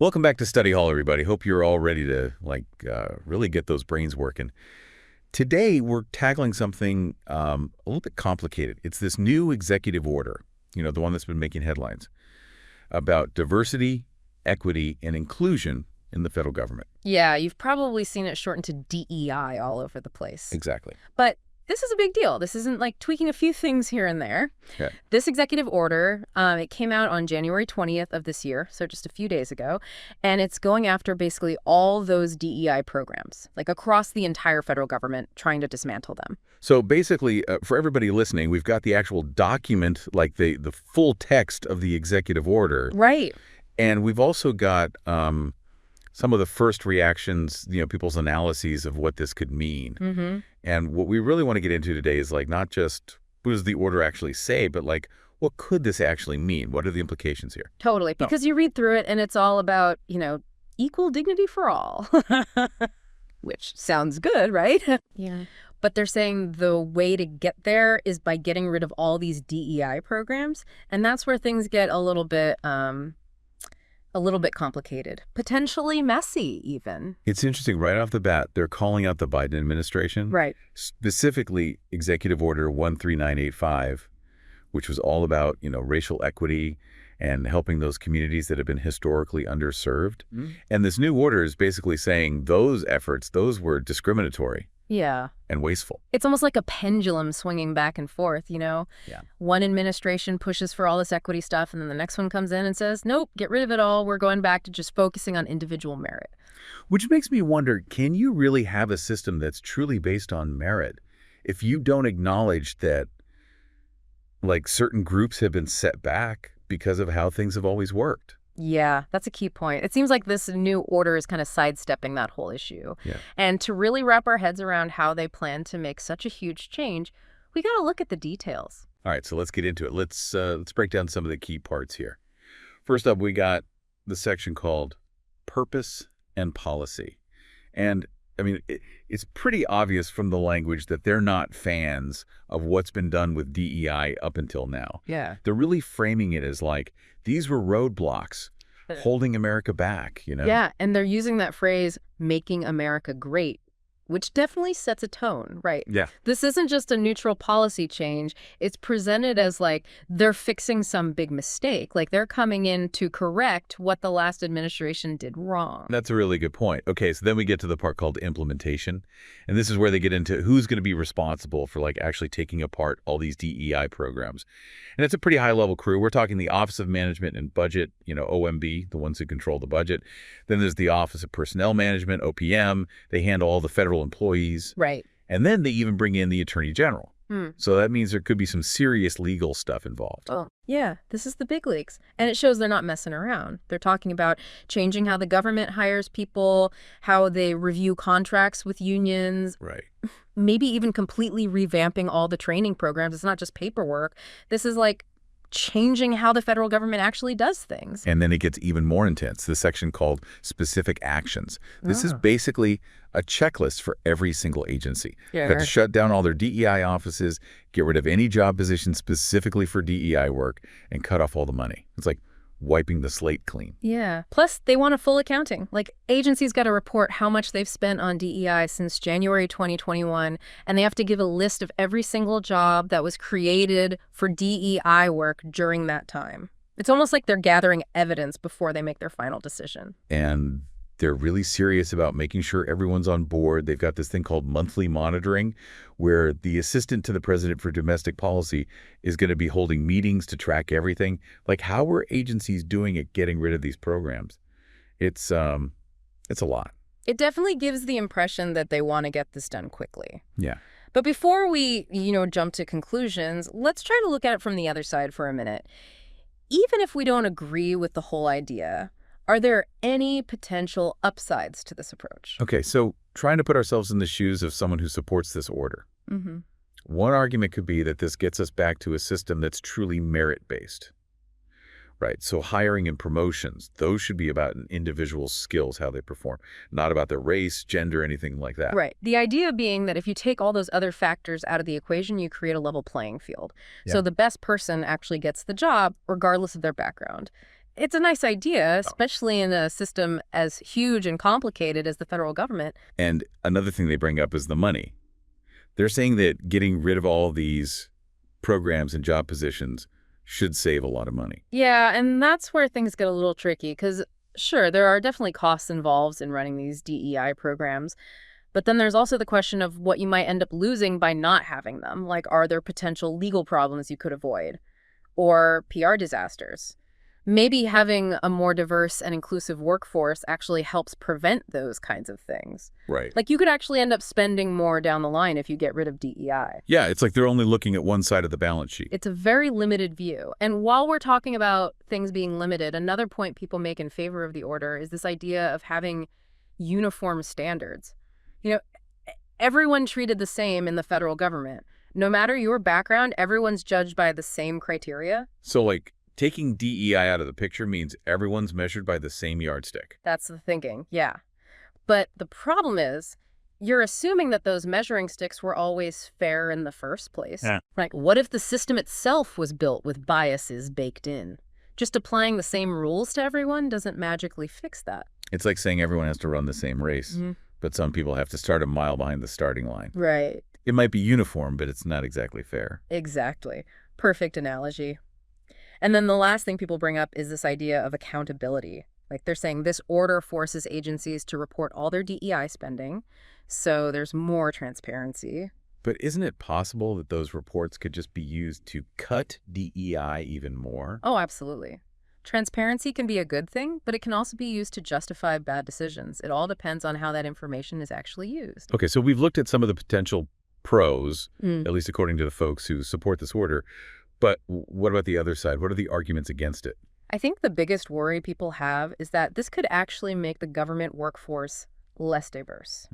Welcome back to Study Hall, everybody. Hope you're all ready to really get those brains working. Today, we're tackling something a little bit complicated. It's this new executive order, the one that's been making headlines, about diversity, equity, and inclusion in the federal government. Yeah, you've probably seen it shortened to DEI all over the place. Exactly. But this is a big deal. This isn't like tweaking a few things here and there. Okay. This executive order, it came out on January 20th of this year, so just a few days ago, and it's going after basically all those DEI programs, like across the entire federal government, trying to dismantle them. So basically, for everybody listening, we've got the actual document, like the full text of the executive order. Right. And we've also got some of the first reactions, people's analyses of what this could mean. Mm-hmm. And what we really want to get into today is not just what does the order actually say, but what could this actually mean? What are the implications here? Totally. Because you read through it and it's all about, equal dignity for all, which sounds good, right? Yeah. But they're saying the way to get there is by getting rid of all these DEI programs. And that's where things get a little bit complicated, potentially messy even. It's interesting. Right off the bat, they're calling out the Biden administration. Right. Specifically, Executive Order 13985, which was all about, racial equity and helping those communities that have been historically underserved. Mm-hmm. And this new order is basically saying those efforts, those were discriminatory. Yeah. And wasteful. It's almost like a pendulum swinging back and forth, Yeah. One administration pushes for all this equity stuff, and then the next one comes in and says, nope, get rid of it all. We're going back to just focusing on individual merit. Which makes me wonder, can you really have a system that's truly based on merit if you don't acknowledge that, certain groups have been set back because of how things have always worked? Yeah, that's a key point. It seems like this new order is kind of sidestepping that whole issue. Yeah. And to really wrap our heads around how they plan to make such a huge change, we got to look at the details. All right, so let's get into it. Let's break down some of the key parts here. First up, we got the section called Purpose and Policy. And, it's pretty obvious from the language that they're not fans of what's been done with DEI up until now. Yeah. They're really framing it as these were roadblocks holding America back, Yeah, and they're using that phrase, making America great, which definitely sets a tone, right? Yeah. This isn't just a neutral policy change. It's presented as they're fixing some big mistake, they're coming in to correct what the last administration did wrong. That's a really good point. Okay, so then we get to the part called implementation. And this is where they get into who's going to be responsible for actually taking apart all these DEI programs. And it's a pretty high-level crew. We're talking the Office of Management and Budget, OMB, the ones who control the budget. Then there's the Office of Personnel Management, OPM. They handle all the federal employees. Right. And then they even bring in the Attorney General. So that means there could be some serious legal stuff involved. Oh, yeah, this is the big leagues. And it shows they're not messing around. They're talking about changing how the government hires people, how they review contracts with unions. Right. Maybe even completely revamping all the training programs. It's not just paperwork. This is changing how the federal government actually does things. And then it gets even more intense. The section called Specific Actions. This is basically a checklist for every single agency. Yeah. Got to shut down all their DEI offices, get rid of any job position specifically for DEI work, and cut off all the money. It's like wiping the slate clean. Yeah. Plus, they want a full accounting. Agencies got to report how much they've spent on DEI since January 2021, and they have to give a list of every single job that was created for DEI work during that time. It's almost like they're gathering evidence before they make their final decision. And they're really serious about making sure everyone's on board. They've got this thing called monthly monitoring, where the assistant to the president for domestic policy is going to be holding meetings to track everything. How are agencies doing at getting rid of these programs? It's a lot. It definitely gives the impression that they want to get this done quickly. Yeah. But before we, jump to conclusions, let's try to look at it from the other side for a minute. Even if we don't agree with the whole idea, are there any potential upsides to this approach? Okay, so trying to put ourselves in the shoes of someone who supports this order. Mm-hmm. One argument could be that this gets us back to a system that's truly merit-based. Right, so hiring and promotions, those should be about an individual's skills, how they perform, not about their race, gender, anything like that. Right. The idea being that if you take all those other factors out of the equation, you create a level playing field. Yeah. So the best person actually gets the job regardless of their background. It's a nice idea, especially in a system as huge and complicated as the federal government. And another thing they bring up is the money. They're saying that getting rid of all these programs and job positions should save a lot of money. Yeah, and that's where things get a little tricky because, sure, there are definitely costs involved in running these DEI programs. But then there's also the question of what you might end up losing by not having them. Like, are there potential legal problems you could avoid? Or PR disasters? Maybe having a more diverse and inclusive workforce actually helps prevent those kinds of things. Right. Like, you could actually end up spending more down the line if you get rid of DEI. Yeah, it's like they're only looking at one side of the balance sheet. It's a very limited view. And while we're talking about things being limited, another point people make in favor of the order is this idea of having uniform standards. You know, everyone treated the same in the federal government. No matter your background, everyone's judged by the same criteria. So, like, taking DEI out of the picture means everyone's measured by the same yardstick. That's the thinking, yeah. But the problem is, you're assuming that those measuring sticks were always fair in the first place. Yeah. Right? What if the system itself was built with biases baked in? Just applying the same rules to everyone doesn't magically fix that. It's like saying everyone has to run the same race, but some people have to start a mile behind the starting line. Right. It might be uniform, but it's not exactly fair. Exactly. Perfect analogy. And then the last thing people bring up is this idea of accountability. Like, they're saying this order forces agencies to report all their DEI spending, so there's more transparency. But isn't it possible that those reports could just be used to cut DEI even more? Oh, absolutely. Transparency can be a good thing, but it can also be used to justify bad decisions. It all depends on how that information is actually used. Okay, so we've looked at some of the potential pros, at least according to the folks who support this order. But what about the other side? What are the arguments against it? I think the biggest worry people have is that this could actually make the government workforce less diverse.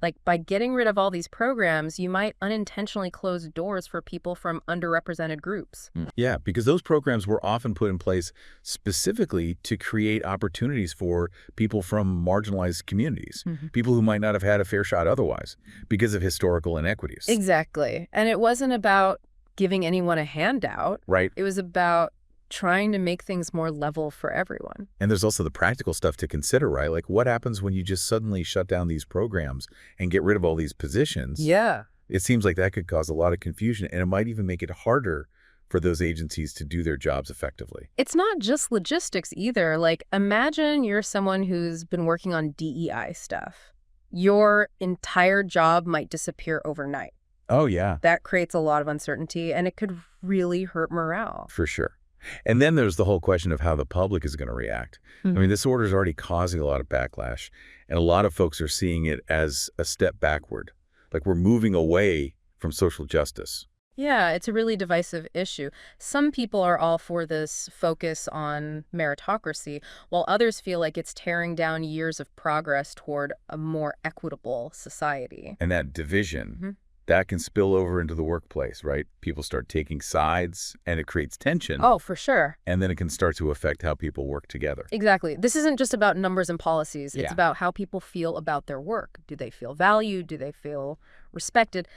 Like, by getting rid of all these programs, you might unintentionally close doors for people from underrepresented groups. Yeah, because those programs were often put in place specifically to create opportunities for people from marginalized communities, people who might not have had a fair shot otherwise because of historical inequities. Exactly. And it wasn't about giving anyone a handout. Right. It was about trying to make things more level for everyone. And there's also the practical stuff to consider, right? Like, what happens when you just suddenly shut down these programs and get rid of all these positions? Yeah. It seems like that could cause a lot of confusion, and it might even make it harder for those agencies to do their jobs effectively. It's not just logistics either. Like, imagine you're someone who's been working on DEI stuff. Your entire job might disappear overnight. Oh, yeah. That creates a lot of uncertainty, and it could really hurt morale. For sure. And then there's the whole question of how the public is going to react. I mean, this order is already causing a lot of backlash, and a lot of folks are seeing it as a step backward. Like, we're moving away from social justice. Yeah, it's a really divisive issue. Some people are all for this focus on meritocracy, while others feel like it's tearing down years of progress toward a more equitable society. And that division, that can spill over into the workplace, right? People start taking sides, and it creates tension. Oh, for sure. And then it can start to affect how people work together. Exactly. This isn't just about numbers and policies. It's Yeah. about how people feel about their work. Do they feel valued? Do they feel respected?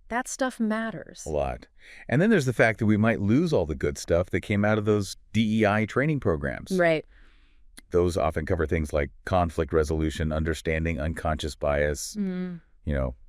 That stuff matters. A lot. And then there's the fact that we might lose all the good stuff that came out of those DEI training programs. Right. Those often cover things like conflict resolution, understanding unconscious bias,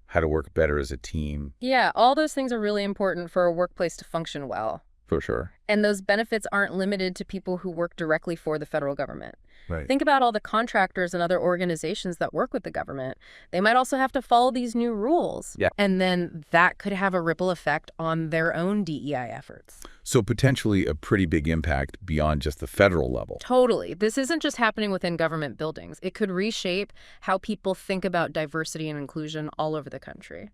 how to work better as a team. Yeah, all those things are really important for a workplace to function well. For sure. And those benefits aren't limited to people who work directly for the federal government. Right. Think about all the contractors and other organizations that work with the government. They might also have to follow these new rules. Yeah. And then that could have a ripple effect on their own DEI efforts. So potentially a pretty big impact beyond just the federal level. Totally. This isn't just happening within government buildings. It could reshape how people think about diversity and inclusion all over the country.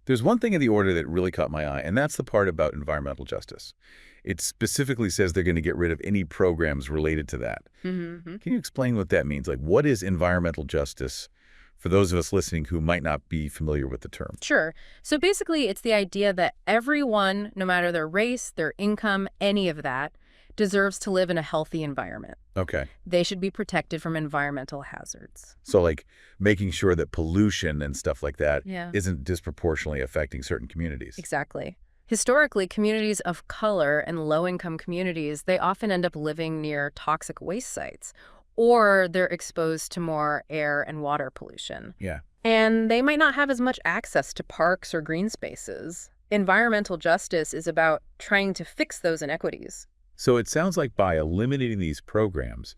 There's one thing in the order that really caught my eye, and that's the part about environmental justice. It specifically says they're going to get rid of any programs related to that. Can you explain what that means? Like, what is environmental justice for those of us listening who might not be familiar with the term? Sure. So basically, it's the idea that everyone, no matter their race, their income, any of that, deserves to live in a healthy environment. Okay. They should be protected from environmental hazards. So like making sure that pollution and stuff like that Yeah. isn't disproportionately affecting certain communities. Exactly. Historically, communities of color and low-income communities, they often end up living near toxic waste sites, or they're exposed to more air and water pollution. Yeah. And they might not have as much access to parks or green spaces. Environmental justice is about trying to fix those inequities. So it sounds like by eliminating these programs,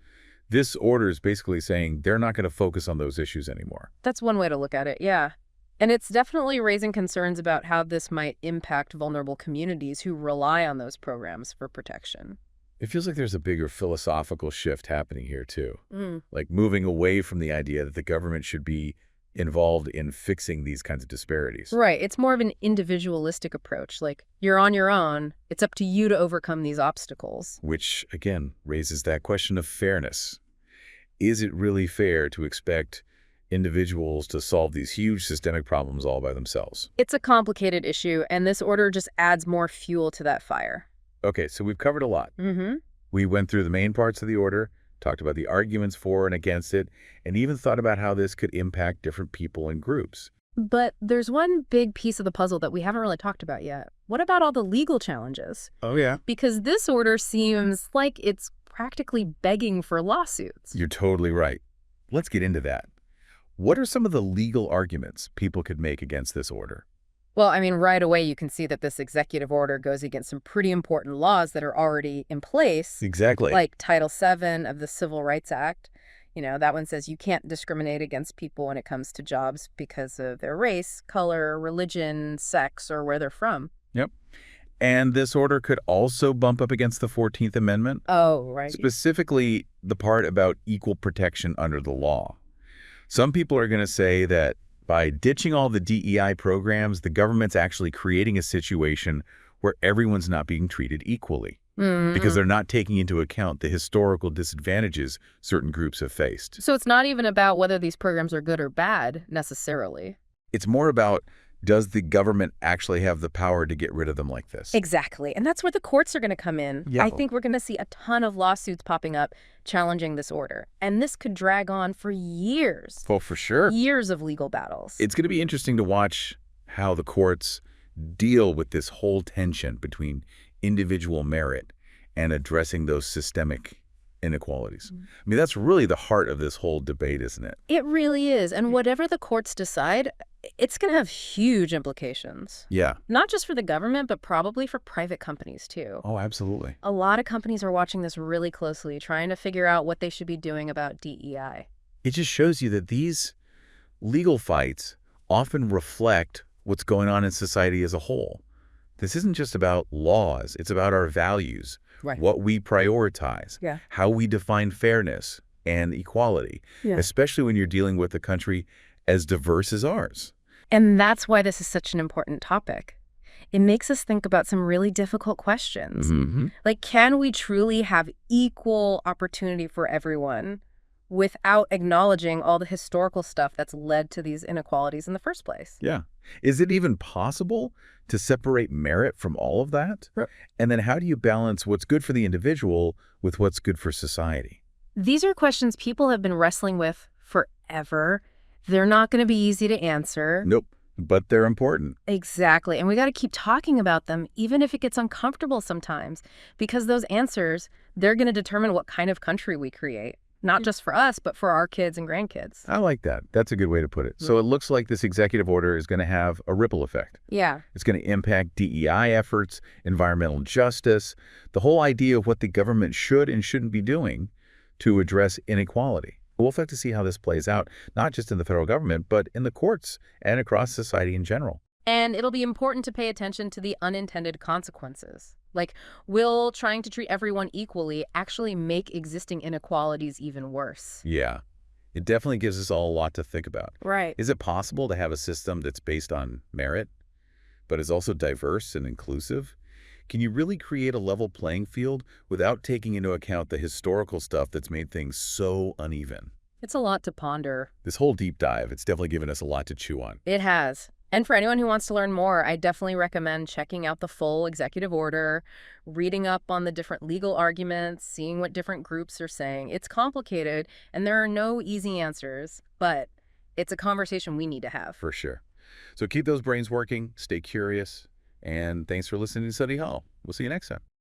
this order is basically saying they're not going to focus on those issues anymore. That's one way to look at it, yeah. And it's definitely raising concerns about how this might impact vulnerable communities who rely on those programs for protection. It feels like there's a bigger philosophical shift happening here, too. Mm. Like moving away from the idea that the government should be involved in fixing these kinds of disparities. Right. It's more of an individualistic approach. Like, you're on your own. It's up to you to overcome these obstacles. Which, again, raises that question of fairness. Is it really fair to expect individuals to solve these huge systemic problems all by themselves? It's a complicated issue, and this order just adds more fuel to that fire. Okay, so we've covered a lot. Mm-hmm. We went through the main parts of the order, talked about the arguments for and against it, and even thought about how this could impact different people and groups. But there's one big piece of the puzzle that we haven't really talked about yet. What about all the legal challenges? Oh, yeah. Because this order seems like it's practically begging for lawsuits. You're totally right. Let's get into that. What are some of the legal arguments people could make against this order? Well, I mean, right away you can see that this executive order goes against some pretty important laws that are already in place. Exactly. Like Title VII of the Civil Rights Act. You know, that one says you can't discriminate against people when it comes to jobs because of their race, color, religion, sex, or where they're from. Yep. And this order could also bump up against the 14th Amendment. Oh, right. Specifically, the part about equal protection under the law. Some people are going to say that by ditching all the DEI programs, the government's actually creating a situation where everyone's not being treated equally because they're not taking into account the historical disadvantages certain groups have faced. So it's not even about whether these programs are good or bad, necessarily. It's more about, does the government actually have the power to get rid of them like this? Exactly. And that's where the courts are going to come in. Yeah. I think we're going to see a ton of lawsuits popping up challenging this order. And this could drag on for years. Well, for sure. Years of legal battles. It's going to be interesting to watch how the courts deal with this whole tension between individual merit and addressing those systemic inequalities. I mean, that's really the heart of this whole debate, isn't it? It really is. And whatever the courts decide, it's going to have huge implications. Yeah. Not just for the government, but probably for private companies, too. Oh, absolutely. A lot of companies are watching this really closely, trying to figure out what they should be doing about DEI. It just shows you that these legal fights often reflect what's going on in society as a whole. This isn't just about laws. It's about our values, Right. what we prioritize, Yeah. how we define fairness and equality, Yeah. especially when you're dealing with a country as diverse as ours. And that's why this is such an important topic. It makes us think about some really difficult questions. Mm-hmm. Like, can we truly have equal opportunity for everyone without acknowledging all the historical stuff that's led to these inequalities in the first place? Yeah. Is it even possible to separate merit from all of that? Right. And then how do you balance what's good for the individual with what's good for society? These are questions people have been wrestling with forever. They're not going to be easy to answer. Nope. But they're important. Exactly. And we got to keep talking about them, even if it gets uncomfortable sometimes, because those answers, they're going to determine what kind of country we create. Not just for us, but for our kids and grandkids. I like that. That's a good way to put it. So it looks like this executive order is going to have a ripple effect. Yeah. It's going to impact DEI efforts, environmental justice, the whole idea of what the government should and shouldn't be doing to address inequality. We'll have to see how this plays out, not just in the federal government, but in the courts and across society in general. And it'll be important to pay attention to the unintended consequences. Like, will trying to treat everyone equally actually make existing inequalities even worse? Yeah, it definitely gives us all a lot to think about. Right. Is it possible to have a system that's based on merit, but is also diverse and inclusive? Can you really create a level playing field without taking into account the historical stuff that's made things so uneven? It's a lot to ponder. This whole deep dive, it's definitely given us a lot to chew on. It has. And for anyone who wants to learn more, I definitely recommend checking out the full executive order, reading up on the different legal arguments, seeing what different groups are saying. It's complicated, and there are no easy answers, but it's a conversation we need to have. For sure. So keep those brains working, stay curious, And thanks for listening to Study Hall. We'll see you next time.